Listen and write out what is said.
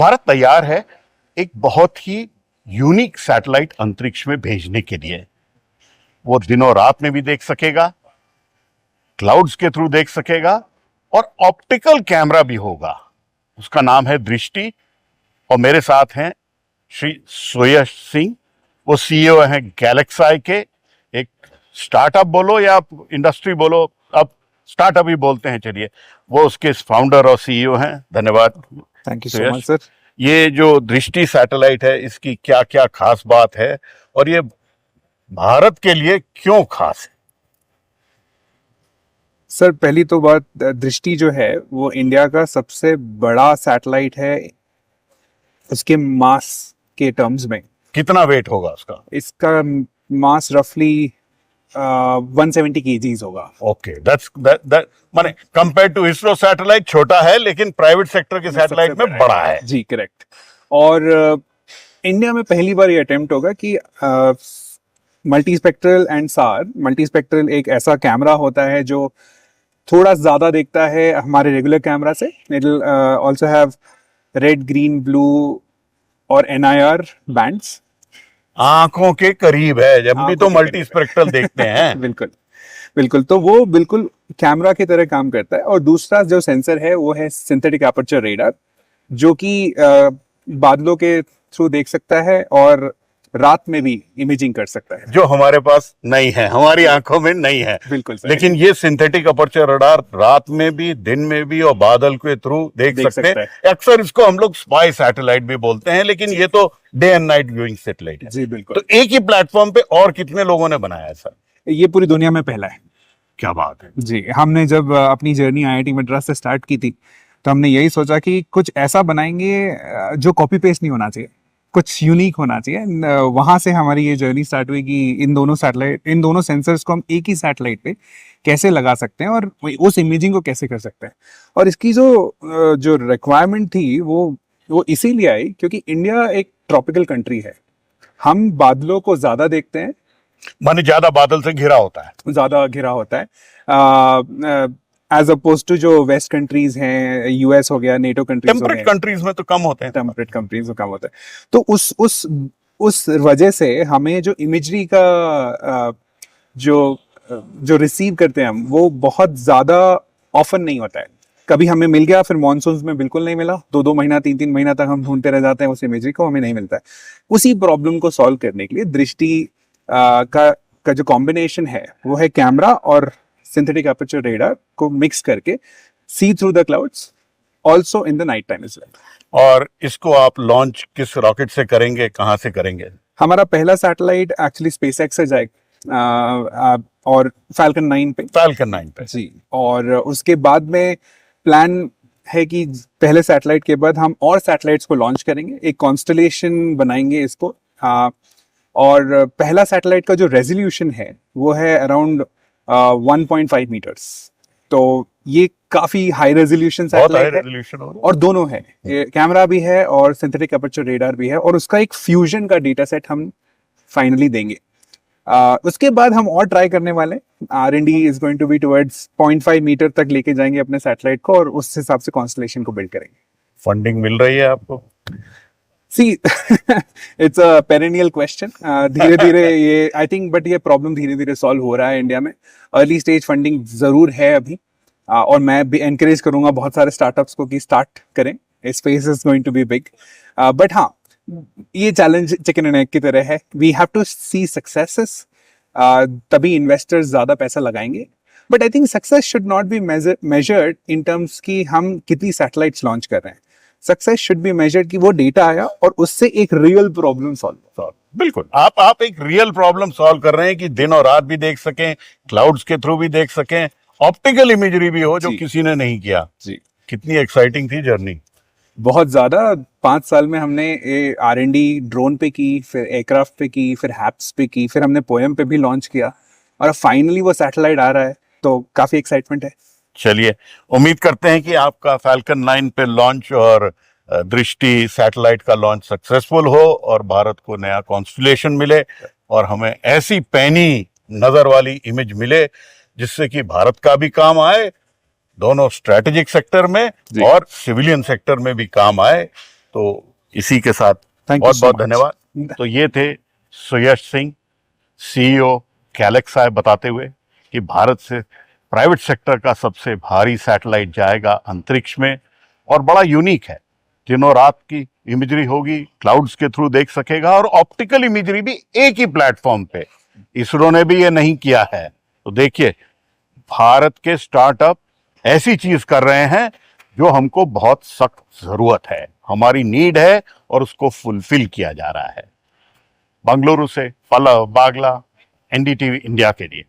भारत तैयार है एक बहुत ही यूनिक सैटेलाइट अंतरिक्ष में भेजने के लिए। वो दिनों रात में भी देख सकेगा, क्लाउड्स के थ्रू देख सकेगा और ऑप्टिकल कैमरा भी होगा। उसका नाम है दृष्टि और मेरे साथ हैं श्री सुयश सिंह, वो सीईओ हैं गैलेक्साई के, एक स्टार्टअप बोलो या इंडस्ट्री बोलो, अब स्टार्टअप ही बोलते हैं, चलिए। वो उसके फाउंडर और सीईओ हैं। धन्यवाद। Thank you so much sir. ये जो दृष्टि सैटेलाइट है, इसकी क्या क्या खास बात है और ये भारत के लिए क्यों खास है? सर पहली तो बात, दृष्टि जो है वो इंडिया का सबसे बड़ा सैटेलाइट है उसके मास के टर्म्स में। कितना वेट होगा उसका? इसका मास रफली 170 kgs होगा। ओके, दैट माने कंपेयर टू इसरो सैटेलाइट छोटा है, लेकिन प्राइवेट सेक्टर के सैटेलाइट में बड़ा है। जी करेक्ट। और इंडिया में पहली बार ये अटेम्प्ट होगा कि मल्टी स्पेक्ट्रल एंड सार। मल्टी स्पेक्ट्रल एक ऐसा कैमरा होता है जो थोड़ा ज्यादा देखता है हमारे रेगुलर कैमरा से। It will also have read, green, blue और NIR बैंड्स। आंखों के करीब है, जब भी तो मल्टी स्पेक्ट्रल देखते हैं। बिल्कुल बिल्कुल, तो वो बिल्कुल कैमरा की तरह काम करता है। और दूसरा जो सेंसर है वो है सिंथेटिक एपर्चर रेडार, जो कि बादलों के थ्रू देख सकता है और रात में भी इमेजिंग कर सकता है, जो हमारे पास नहीं है, हमारी आंखों में नहीं है। बिल्कुल सही। लेकिन ये सिंथेटिक अपर्चर रडार रात में भी, दिन में भी और बादल के थ्रू देख सकते हैं। अक्सर इसको हम लोग स्पाई सैटेलाइट भी बोलते हैं, लेकिन ये तो day and night viewing satellite है। जी बिल्कुल। तो एक ही प्लेटफॉर्म पे और कितने लोगों ने बनाया है सर? ये पूरी दुनिया में पहला है। क्या बात है जी। हमने जब अपनी जर्नी IIT मद्रास से स्टार्ट की थी तो हमने यही सोचा कि कुछ ऐसा बनाएंगे जो कॉपी पेस्ट नहीं होना चाहिए, कुछ यूनिक होना चाहिए। वहां से हमारी ये जर्नी स्टार्ट हुई कि इन दोनों सेंसर्स को हम एक ही सैटेलाइट पे कैसे लगा सकते हैं और उस इमेजिंग को कैसे कर सकते हैं। और इसकी जो रिक्वायरमेंट थी वो इसीलिए आई क्योंकि इंडिया एक ट्रॉपिकल कंट्री है। हम बादलों को ज्यादा देखते हैं, माने ज्यादा बादल से घिरा होता है, ज्यादा घिरा होता है, एज अपोज टू जो वेस्ट कंट्रीज हैं, US हो गया, NATO कंट्रीज, टेम्परेट कंट्रीज में तो कम होते हैं। टेम्परेट कंट्रीज में कम होता है। तो उस वजह से हमें जो इमेजरी का जो रिसीव करते हैं हम, वो बहुत ज्यादा ऑफन नहीं होता है। कभी हमें मिल गया, फिर मॉनसून में बिल्कुल नहीं मिला, 2-2 महीना 3-3 महीना तक हम ढूंढते रह जाते हैं उस इमेजरी को, हमें नहीं मिलता है। उसी प्रॉब्लम को सॉल्व करने के लिए दृष्टि का जो कॉम्बिनेशन है वो है कैमरा और सिंथेटिक एपर्चर रेडार को मिक्स करके see through the clouds also in the night time as well. और इसको आप लॉन्च किस रॉकेट से करेंगे, कहाँ से करेंगे? हमारा पहला सैटेलाइट एक्चुअली SpaceX से जाएगा और Falcon 9 पे जी। और उसके बाद में प्लान है कि पहले सैटेलाइट के बाद हम और सैटेलाइट्स को लॉन्च करेंगे, एक कॉन्स्टलेशन बनाएंगे इसको। और पहला सैटेलाइट का जो रेजोल्यूशन है वो है अराउंड 1.5 मीटर्स। तो ये काफी हाई रेजोल्यूशन सैटेलाइट है और दोनों है, कैमरा भी है और सिंथेटिक एपर्चर रेडार भी है, और उसका एक फ्यूजन का डेटा सेट हम फाइनली देंगे। उसके बाद हम और ट्राई करने वाले R&D is going to be towards 0.5 metre तक लेके जाएंगे अपने सैटेलाइट को और उस हिसाब से कॉन्स्टलेशन को बिल्ड करेंगे। फंडिंग मिल रही है आपको? See, it's a perennial question. धीरे धीरे ये आई थिंक, बट ये प्रॉब्लम धीरे धीरे सॉल्व हो रहा है इंडिया में। अर्ली स्टेज फंडिंग जरूर है अभी, और मैं भी एनकरेज करूंगा बहुत सारे स्टार्टअप्स को कि स्टार्ट करें। Space is going to be big, but हाँ, ये चैलेंज चिकन एंड एग की तरह है। We have to see successes, तभी इन्वेस्टर्स ज्यादा पैसा लगाएंगे। But I think success should not be measured in terms की हम कितनी सैटेलाइट्स लॉन्च कर रहे हैं। सक्सेस शुड बी मेजर्ड कि वो डेटा आया और उससे एक रियल प्रॉब्लम सॉल्व। बिल्कुल, आप एक रियल प्रॉब्लम सॉल्व कर रहे हैं कि दिन और रात भी देख सकें, क्लाउड्स के थ्रू भी देख सकें, ऑप्टिकल इमेजरी भी हो जो किसी ने नहीं किया। जी, कितनी एक्साइटिंग थी जर्नी। बहुत ज्यादा। 5 साल में हमने R&D ड्रोन पे की, फिर एयरक्राफ्ट पे की, फिर हैप्स पे की, फिर हमने पोएम पे भी लॉन्च किया और फाइनली वो सैटेलाइट आ रहा है, तो काफी एक्साइटमेंट है। चलिए, उम्मीद करते हैं कि आपका Falcon 9 पे लॉन्च और दृष्टि सैटेलाइट का लॉन्च सक्सेसफुल हो और भारत को नया कॉन्स्टलेशन मिले और हमें ऐसी पैनी नजर वाली इमेज मिले जिससे कि भारत का भी काम आए, दोनों स्ट्रेटेजिक सेक्टर में और सिविलियन सेक्टर में भी काम आए। तो इसी के साथ Thank you बहुत so बहुत much. धन्यवाद। तो ये थे सुयश सिंह, सीईओ गैलेक्साई, बताते हुए कि भारत से प्राइवेट सेक्टर का सबसे भारी सैटेलाइट जाएगा अंतरिक्ष में और बड़ा यूनिक है। दिनों रात की इमेजरी होगी, क्लाउड्स के थ्रू देख सकेगा और ऑप्टिकल इमेजरी भी एक ही प्लेटफॉर्म पे। इसरो ने भी ये नहीं किया है। तो देखिए, भारत के स्टार्टअप ऐसी चीज कर रहे हैं जो हमको बहुत सख्त जरूरत है, हमारी नीड है और उसको फुलफिल किया जा रहा है। बंगलुरु से पल्लव बागला, एनडीटीवी इंडिया के लिए।